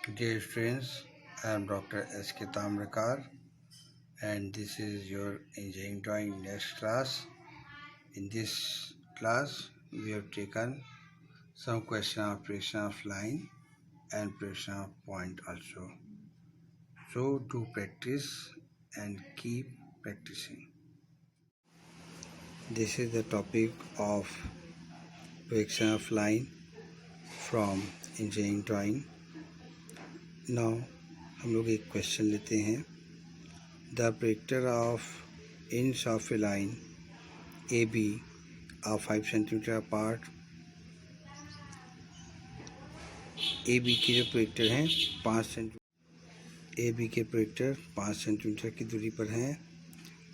Dear friends, I am Dr. S.K. Tamrakar and this is your engineering drawing next class. In this class, we have taken some question of precision of line and precision of point also. So do practice and keep practicing. This is the topic of precision of line from engineering drawing. Now हम लोग एक question लेते हैं. The projector of ends of a line AB are 5 cm apart. AB के जो projector हैं 5 centimetre AB के projector 5 centimetre की दूरी पर हैं.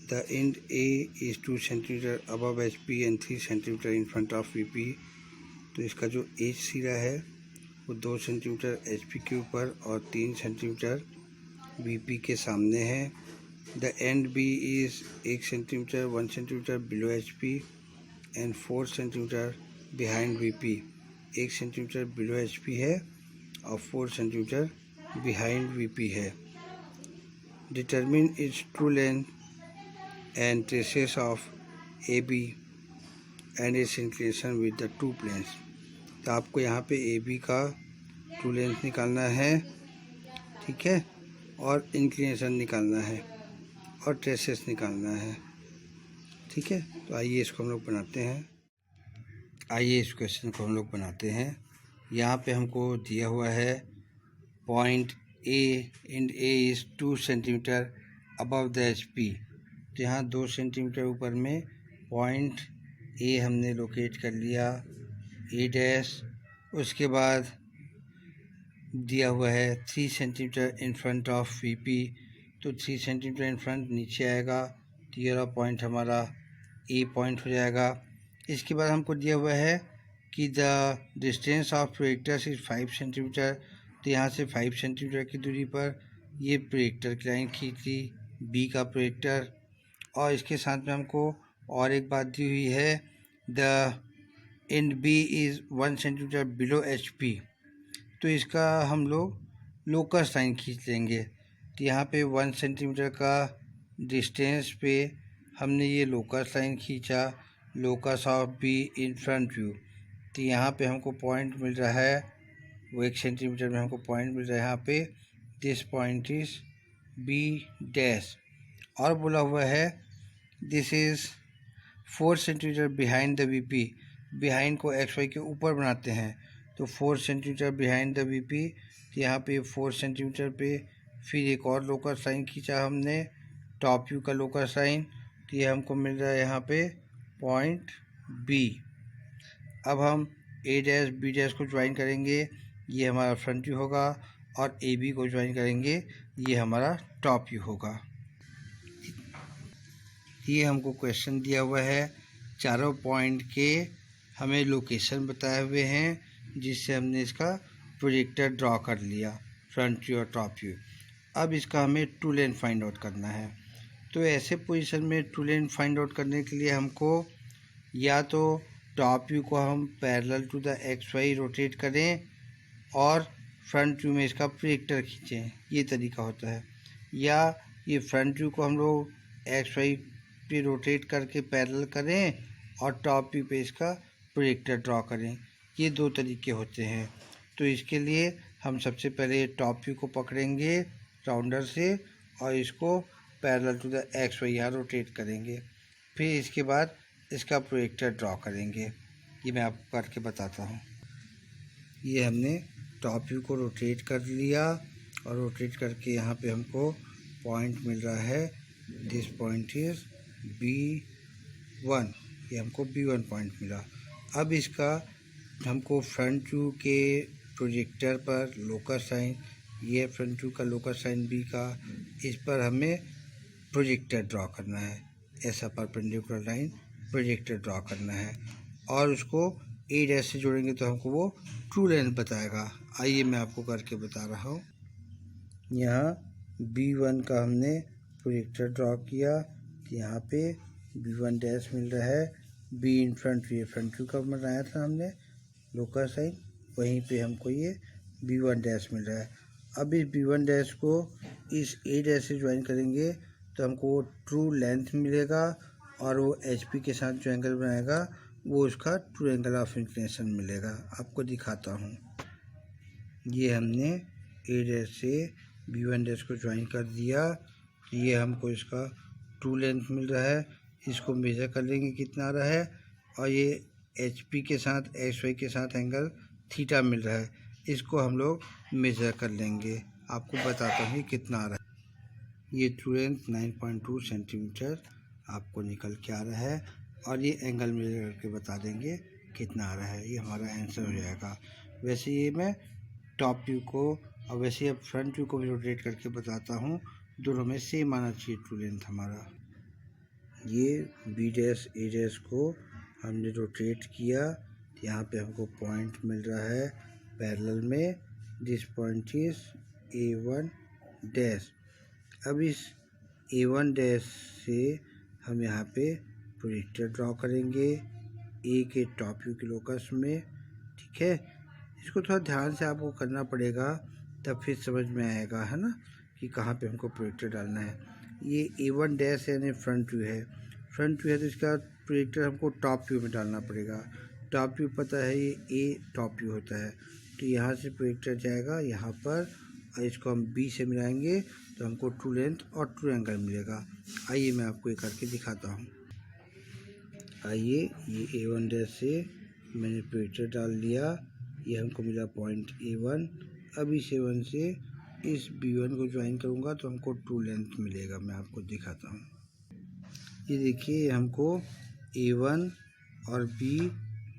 The end A is 2 cm above HP and 3 cm in front of VP. तो इसका जो H सिरा है वो 2 सेंटीमीटर HP के ऊपर और 3 सेंटीमीटर VP के सामने है. The end B is 1 cm 1 cm below HP and 4 cm behind VP. 1 cm below HP है और 4 cm behind VP है. Determine its true length and traces of AB and its inclination with the two planes. तो आपको यहाँ पे AB का true length निकालना है, ठीक है, और इंक्लिनेशन निकालना है और ट्रेसेस निकालना है, ठीक है. तो आइए इसको हम लोग बनाते हैं. आइए इस क्वेश्चन को हम लोग बनाते हैं. यहाँ पे हमको दिया हुआ है point A and A is 2 centimetre above the HP. तो यहाँ 2 सेंटीमीटर ऊपर में पॉइंट ए हमने लोकेट कर लिया, ए डैश. उसके बाद दिया हुआ है 3 centimetre in front of VP. तो 3 सेंटीमीटर इन फ्रंट नीचे आएगा तो ये वाला पॉइंट हमारा ए पॉइंट हो जाएगा. इसके बाद हमको दिया हुआ है कि the distance of projectors is 5 centimetre. तो यहाँ से 5 सेंटीमीटर की दूरी पर ये प्रोजेक्टर की लाइन खींच ली, बी का प्रोजेक्टर. और इसके साथ में हमको और एक बात दी हुई है, the end B is 1 centimetre below HP. तो इसका हम लोग लोकस लाइन खींच लेंगे. तो यहाँ पे 1 सेंटीमीटर का डिस्टेंस पे हमने ये लोकस लाइन खींचा, locus of be in front view. तो यहाँ पे हमको पॉइंट मिल रहा है, वो 1 सेंटीमीटर में हमको पॉइंट मिल रहा है यहाँ पे. This point is B dash. और बोला हुआ है this is 4 centimetre behind the VP. Behind को XY के ऊपर बनाते हैं तो 4 सेंटीमीटर बिहाइंड द VP. तो यहाँ पे 4 सेंटीमीटर पे फिर एक और लोकस लाइन खींचा हमने, टॉप व्यू का लोकस लाइन. तो ये हमको मिल रहा है यहाँ पे पॉइंट B. अब हम A डैश B डैश को ज्वाइन करेंगे, ये हमारा फ्रंट व्यू होगा, और AB को ज्वाइन करेंगे, ये हमारा टॉप व्यू होगा. ये हमको क्वेश्चन दिया हुआ है, चारों पॉइंट के हमें लोकेशन बताए हुए हैं, जिससे हमने इसका प्रोजेक्टर ड्रॉ कर लिया, फ्रंट व्यू और टॉप व्यू. अब इसका हमें ट्रू लेंथ फाइंड आउट करना है. तो ऐसे पोजीशन में ट्रू लेंथ फाइंड आउट करने के लिए हमको या तो टॉप व्यू को हम parallel to the XY rotate करें और फ्रंट व्यू में इसका प्रोजेक्टर खींचें, ये तरीका होता है. या ये फ्रंट व्यू को हम लोग XY पे रोटेट करके पैरेलल करें और टॉप व्यू पे इसका प्रोजेक्टर ड्रॉ करें. ये दो तरीके होते हैं. तो इसके लिए हम सबसे पहले टॉप व्यू को पकड़ेंगे राउंडर से और इसको पैरेलल टू द XY यहाँ रोटेट करेंगे. फिर इसके बाद इसका प्रोजेक्टर ड्रॉ करेंगे. ये मैं आपको करके बताता हूँ. ये हमने टॉप व्यू को रोटेट कर लिया और रोटेट करके यहाँ पे हमको पॉइंट मिल रहा है, दिस पॉइंट इज़ B1. ये हमको B1 पॉइंट मिला. अब इसका हमको फ्रंट व्यू के प्रोजेक्टर पर लोकस लाइन, ये फ्रंट व्यू का लोकस लाइन B का, इस पर हमें प्रोजेक्टर ड्रॉ करना है. ऐसा परपेंडिकुलर लाइन प्रोजेक्टर ड्रॉ करना है और उसको A डैश से जोड़ेंगे तो हमको वो ट्रू लेंथ बताएगा. आइए मैं आपको करके बता रहा हूँ. यहाँ B1 का हमने प्रोजेक्टर ड्रॉ किया, यहाँ पे B1 डैश मिल रहा है. B in front view, front view का बनाया था हमने लोकस लाइन, वहीं पे हमको ये B1 डैश मिल रहा है. अब इस B1 डैश को इस A डैश से ज्वाइन करेंगे तो हमको ट्रू लेंथ मिलेगा और वो HP के साथ जो एंगल बनाएगा वो उसका ट्रू एंगल ऑफ इंक्लिनेशन मिलेगा। आपको दिखाता हूँ। ये हमने A डैश से B1 डैश को ज्वाइन कर दिया। ये हमको इसका ट्रू लेंथ मिल रहा है। इसको मेज़र कर लेंगे कितना आ रहा है, और ये HP के साथ XY के साथ एंगल थीटा मिल रहा है। इसको हम लोग मेज़र कर लेंगे। आपको बताता हूँ कितना आ रहा है। ये ट्रू लेंथ 9.2 सेंटीमीटर आपको निकल के आ रहा है, और ये एंगल मेज़र करके बता देंगे कितना आ रहा है। ये हमारा आंसर हो जाएगा। वैसे ये मैं टॉप व्यू को और वैसे अब फ्रंट व्यू को भी रोटेट करके बताता हूँ। दोनों में सेम आना चाहिए ट्रू लेंथ हमारा। ये B डैश A डैश को हमने रोटेट किया। यहाँ पे हमको पॉइंट मिल रहा है पैरेलल में। This point is A1 dash. अब इस A1 डैश से हम यहाँ पे प्रोजेक्टर ड्रॉ करेंगे A के टॉप व्यू के लोकस में। ठीक है, इसको थोड़ा ध्यान से आपको करना पड़ेगा, तब फिर समझ में आएगा, है ना, कि कहाँ पे हमको प्रोजेक्टर डालना है। ये A1 डैश यानी फ्रंट व्यू है। फ्रंट व्यू है तो इसका प्रोजेक्टर हमको टॉप व्यू में डालना पड़ेगा। टॉप व्यू पता है ये A टॉप व्यू होता है, तो यहाँ से प्रोजेक्टर जाएगा यहाँ पर, और इसको हम B से मिलाएंगे तो हमको ट्रू लेंथ और ट्रू एंगल मिलेगा। आइए मैं आपको ये करके दिखाता हूँ। आइए, ये A1 डैश से मैंने प्रोजेक्टर डाल दिया। ये हमको मिला पॉइंट A1। अब इस A1 से इस B1 को ज्वाइन करूँगा तो हमको ट्रू लेंथ मिलेगा। मैं आपको दिखाता हूँ। ये देखिए, हमको A1 और B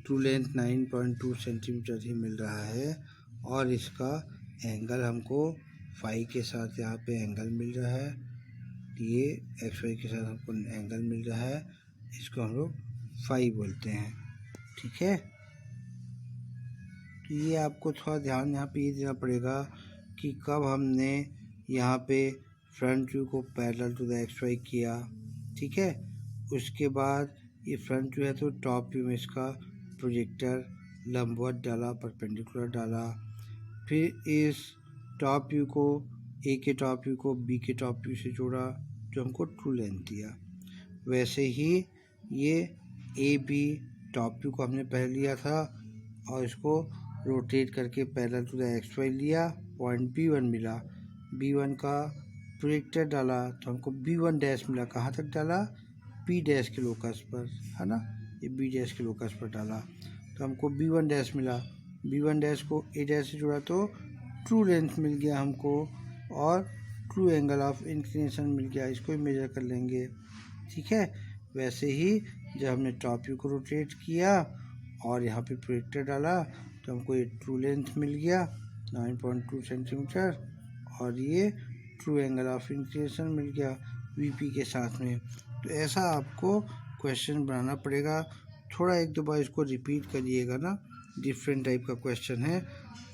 ट्रू लेंथ 9.2 सेंटीमीटर ही मिल रहा है, और इसका एंगल हमको फाई के साथ यहाँ पे एंगल मिल रहा है। ये XY के साथ हमको एंगल मिल रहा है। इसको हम लोग फाई बोलते हैं। ठीक है, तो ये आपको थोड़ा ध्यान यहाँ पे ये देना पड़ेगा कि कब हमने यहाँ पे फ्रंट व्यू को पैरेलल टू द XY किया। ठीक है, उसके बाद ये फ्रंट व्यू है तो टॉप व्यू में इसका प्रोजेक्टर लंबवत डाला, परपेंडिकुलर डाला। फिर इस टॉप व्यू को A के टॉप व्यू को B के टॉप व्यू से जोड़ा, जो हमको ट्रू लेंथ दिया। वैसे ही ये AB टॉप व्यू को हमने पहले लिया था, और इसको रोटेट करके पैरेलल टू द XY लिया, पॉइंट B1 मिला। B1 का प्रोजेक्टर डाला तो हमको B1 डैश मिला। कहाँ तक डाला? B डैश के लोकस पर, है ना। ये B डैश के लोकस पर डाला तो हमको B1 डैश मिला। B1 डैश को A डैश से जोड़ा तो ट्रू लेंथ मिल गया हमको, और ट्रू एंगल ऑफ इंक्लिनेशन मिल गया। इसको भी मेजर कर लेंगे। ठीक है, वैसे ही जब हमने टॉप व्यू को रोटेट किया और यहाँ पे प्रोजेक्टर डाला तो हमको ये ट्रू लेंथ मिल गया 9.2 सेंटीमीटर, और ये ट्रू एंगल ऑफ इंक्लिनेशन मिल गया VP के साथ में। तो ऐसा आपको क्वेश्चन बनाना पड़ेगा। थोड़ा एक दो बार इसको रिपीट करिएगा ना, डिफरेंट टाइप का क्वेश्चन है,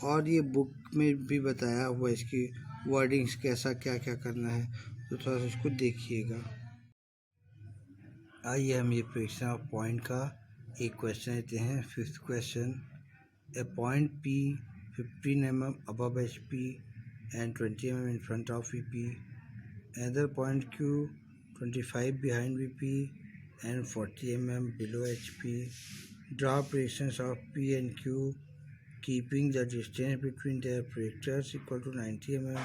और ये बुक में भी बताया हुआ इसकी वर्डिंग्स कैसा क्या क्या करना है, तो थोड़ा सा इसको देखिएगा। आइए हम ये प्रेडिक्शन ऑफ पॉइंट का एक क्वेश्चन लेते हैं। 5th question, A point P 15 mm above HP and 20 mm in front of VP, another point Q 25 behind VP and 40 mm below HP. Draw projections of P and Q keeping the distance between their projectors equal to 90 mm.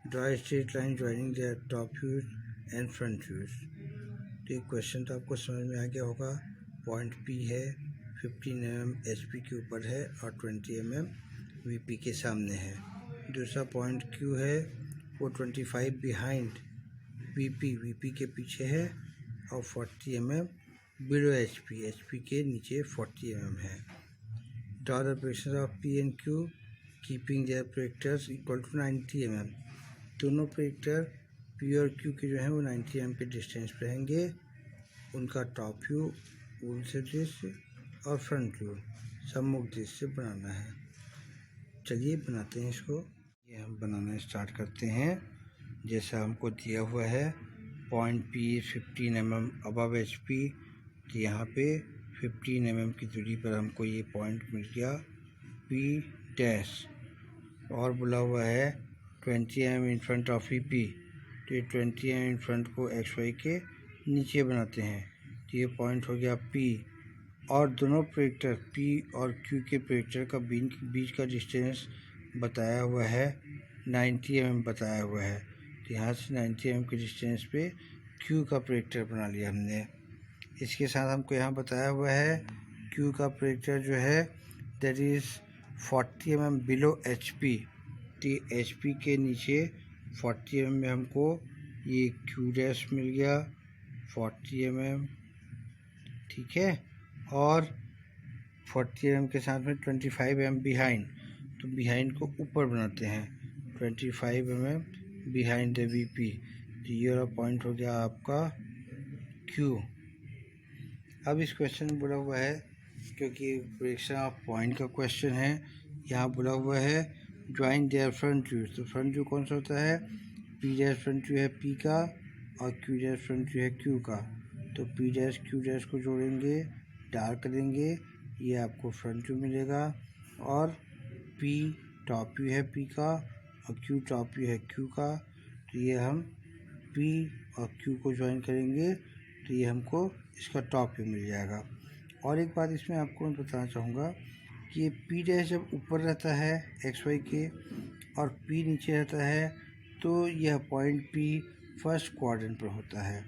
Draw a straight line joining their top views and front views. तो ये question तो आपको समझ में आ गया होगा। Point P है, 15 mm HP के ऊपर है और 20 mm VP के सामने है। दूसरा पॉइंट Q है, वो 25 बिहाइंड VP के पीछे है, और 40 mm बिलो HP के नीचे 40 mm है। Draw the projection of P and Q keeping their projectors equal to 90 mm। दोनों प्रोजेक्टर P और Q के जो हैं वो 90 mm के डिस्टेंस पे रहेंगे। उनका टॉप व्यू उल्टे दृश्य और फ्रंट व्यू सम्मुख दृश्य से बनाना है। चलिए बनाते हैं इसको। ये हम बनाना स्टार्ट करते हैं। जैसा हमको दिया हुआ है, point P 15 mm above HP, तो यहाँ पे 15 mm की दूरी पर हमको ये पॉइंट मिल गया P डैश, और बोला हुआ है 20 mm in front of V P, तो ये 20 mm इन फ्रंट को एक्स वाई के नीचे बनाते हैं। तो ये पॉइंट हो गया पी, और दोनों प्रोजेक्टर पी और क्यू के प्रोजेक्टर का बीच का डिस्टेंस बताया हुआ है 90 mm बताया हुआ है। तो यहाँ से 90 mm के डिस्टेंस पे क्यू का प्रोजेक्टर बना लिया हमने। इसके साथ हमको यहाँ बताया हुआ है क्यू का प्रोजेक्टर जो है that is 40 mm below H P. तो एच पी के नीचे 40 mm में हमको ये क्यू डैश मिल गया 40 mm, ठीक है। और 40 mm के साथ में 25 mm बिहाइंड, तो बिहाइंड को ऊपर बनाते हैं 25 mm behind the we P. तो ये वाला पॉइंट हो गया आपका क्यू। अब इस क्वेश्चन में बोला हुआ है, क्योंकि प्रोजेक्शन ऑफ पॉइंट का क्वेश्चन है, यहाँ बोला हुआ है ज्वाइन देयर फ्रंट व्यू। तो फ्रंट व्यू कौन सा होता है, पी डैश फ्रंट व्यू है पी का, और क्यू डैश फ्रंट व्यू है क्यू का। तो पी डैश क्यू डैश को जोड़ेंगे, डार्क करेंगे, ये आपको फ्रंट व्यू मिलेगा। और पी टॉप व्यू है पी का, और क्यू टॉप व्यू है क्यू का। तो ये हम पी और क्यू को ज्वाइन करेंगे, तो ये हमको इसका टॉप व्यू मिल जाएगा। और एक बात इसमें आपको मैं बताना चाहूँगा कि ये पी डैश जब ऊपर रहता है एक्स वाई के और पी नीचे रहता है, तो यह पॉइंट पी फर्स्ट क्वाड्रेंट पर होता है।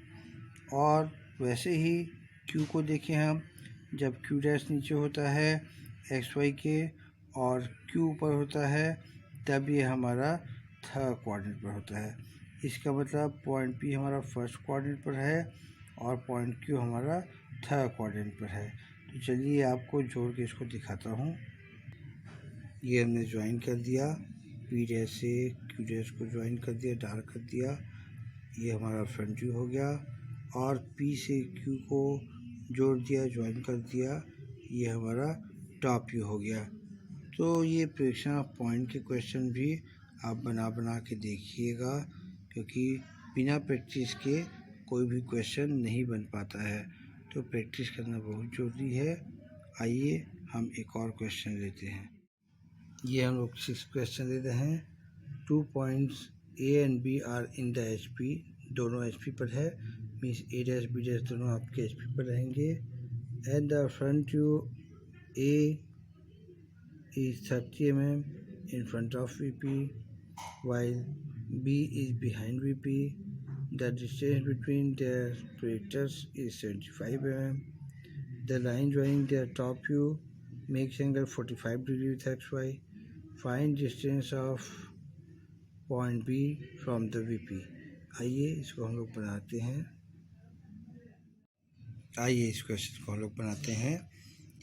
और वैसे ही क्यू को देखें हम, जब क्यू डैश नीचे होता है एक्स वाई के और क्यू ऊपर होता है, तब ये हमारा थर्ड क्वाड्रेंट पर होता है। इसका मतलब पॉइंट पी हमारा फर्स्ट क्वाड्रेंट पर है और पॉइंट क्यू हमारा थर्ड क्वाड्रेंट पर है। तो चलिए आपको जोड़ के इसको दिखाता हूँ। ये हमने ज्वाइन कर दिया, पी डैश से क्यू डैश को ज्वाइन कर दिया, डार्क कर दिया, ये हमारा फ्रंट व्यू हो गया। और पी से क्यू को जोड़ दिया, ज्वाइन कर दिया, ये हमारा टॉप व्यू हो गया। तो ये प्रोजेक्शन ऑफ पॉइंट के क्वेश्चन भी आप बना के देखिएगा, क्योंकि बिना प्रैक्टिस के कोई भी क्वेश्चन नहीं बन पाता है। तो प्रैक्टिस करना बहुत ज़रूरी है। आइए हम एक और क्वेश्चन लेते हैं। ये हम लोग 6 क्वेश्चन ले रहे हैं। 2 points A and B are in the H P, दोनों एच पी पर है, means A dash B dash दोनों आपके एच पी पर रहेंगे। And the front view A is 30 mm in front of VP, while B is behind VP. The distance between their projectors is 75 mm. The line joining their top view makes angle 45 degree with XY. Find distance of point B from the VP. आइए इसको हम लोग बनाते हैं। आइए इस question को हम लोग बनाते हैं।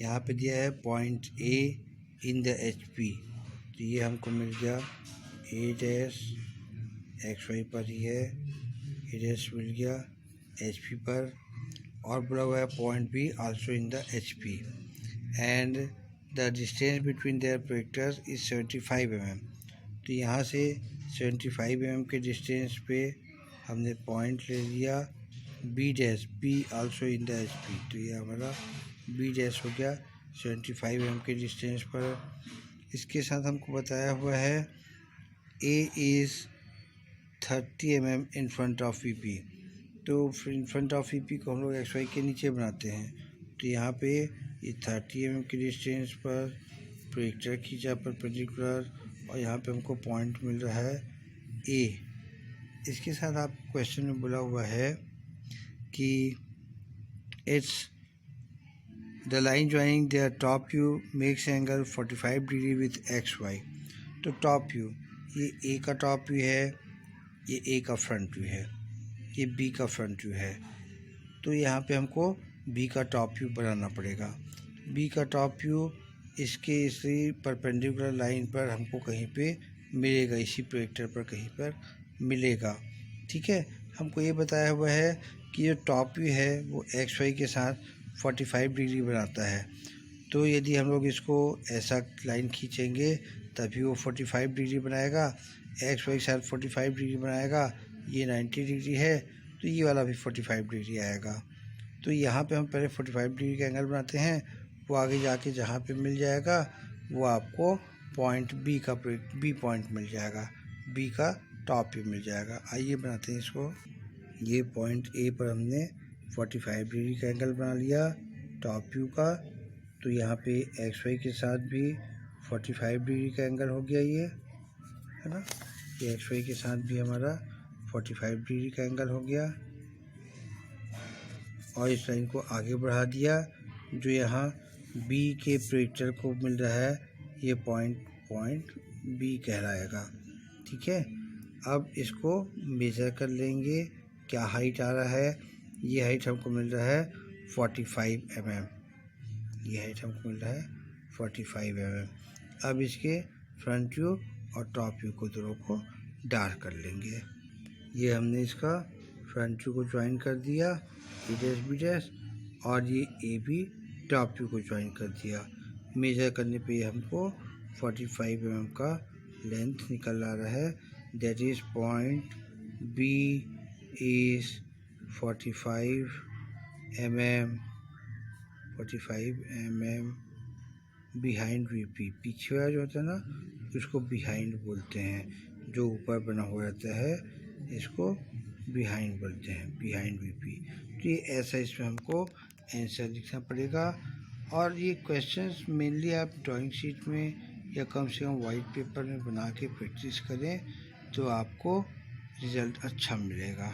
यहाँ पे दिया है point A in the H P, तो ये हमको मिल गया ए डैश एक्स वाई पर ही है, ए डैश मिल गया एच पी पर, और बोला हुआ है point B also in the H P, and the distance between their projectors is 75 mm। तो यहाँ से 75 mm के डिस्टेंस पे हमने पॉइंट ले लिया B dash, B also in the H P. तो ये हमारा बी डैश हो गया 75 mm के डिस्टेंस पर। इसके साथ हमको बताया हुआ है A is 30 mm in front of V P. तो in front of V P को हम लोग एक्स वाई के नीचे बनाते हैं। तो यहाँ पे ये 30 mm के डिस्टेंस पर प्रोजेक्टर खींचा परपेंडिकुलर, और यहाँ पे हमको पॉइंट मिल रहा है ए। इसके साथ आप क्वेश्चन में बोला हुआ है कि it's the line joining their top view makes angle 45 degree with X Y. तो टॉप व्यू, ये ए का टॉप व्यू है, ये ए का फ्रंट व्यू है, ये बी का फ्रंट व्यू है। तो यहाँ पे हमको बी का टॉप व्यू बनाना पड़ेगा। बी का टॉप व्यू इसके इसी परपेंडिकुलर लाइन पर हमको कहीं पे मिलेगा, इसी प्रोजेक्टर पर कहीं पर मिलेगा, ठीक है। हमको ये बताया हुआ है कि जो टॉप व्यू है वो एक्स वाई के साथ 45 डिग्री बनाता है। तो यदि हम लोग इसको ऐसा लाइन खींचेंगे तभी वो 45 डिग्री बनाएगा, एक्स वाई के साथ 45 डिग्री बनाएगा, ये 90 डिग्री है, तो ये वाला भी 45 डिग्री आएगा। तो यहाँ पे हम पहले 45 डिग्री का एंगल बनाते हैं, वो आगे जाके जहाँ पे मिल जाएगा वो आपको पॉइंट बी का बी पॉइंट मिल जाएगा। बी का टॉप व्यू मिल जाएगा। आइए बनाते हैं इसको। ये पॉइंट ए पर हमने 45 डिग्री का एंगल बना लिया टॉप व्यू का। तो यहाँ पे एक्स वाई के साथ भी 45 डिग्री का एंगल हो गया ये, है ना। ये एक्स वाई के साथ भी हमारा 45 डिग्री का एंगल हो गया। और इस लाइन को आगे बढ़ा दिया। जो यहाँ बी के प्रोजेक्टर को मिल रहा है ये पॉइंट बी कहलाएगा, ठीक है। अब इसको मेज़र कर लेंगे, क्या हाइट आ रहा है। ये हाइट हमको मिल रहा है 45 mm। ये हाइट हमको मिल रहा है 45 mm। अब इसके फ्रंट व्यू और टॉप व्यू को दोनों को डार्क कर लेंगे। ये हमने इसका फ्रंट व्यू को ज्वाइन कर दिया ए डैश बी डैश, और ये ए बी टॉप व्यू को ज्वाइन कर दिया। मेजर करने पे हमको 45 mm का लेंथ निकल आ रहा है। That is point B is 45 mm behind VP. पीछे वाला जो होता है ना उसको बिहाइंड बोलते हैं, जो ऊपर बना हुआ रहता है इसको बिहाइंड बोलते हैं, बिहाइंड वीपी। तो ये ऐसा इसमें हमको आंसर लिखना पड़ेगा। और ये क्वेश्चंस मेनली आप ड्राइंग शीट में या कम से कम वाइट पेपर में बना के प्रैक्टिस करें तो आपको रिज़ल्ट अच्छा मिलेगा।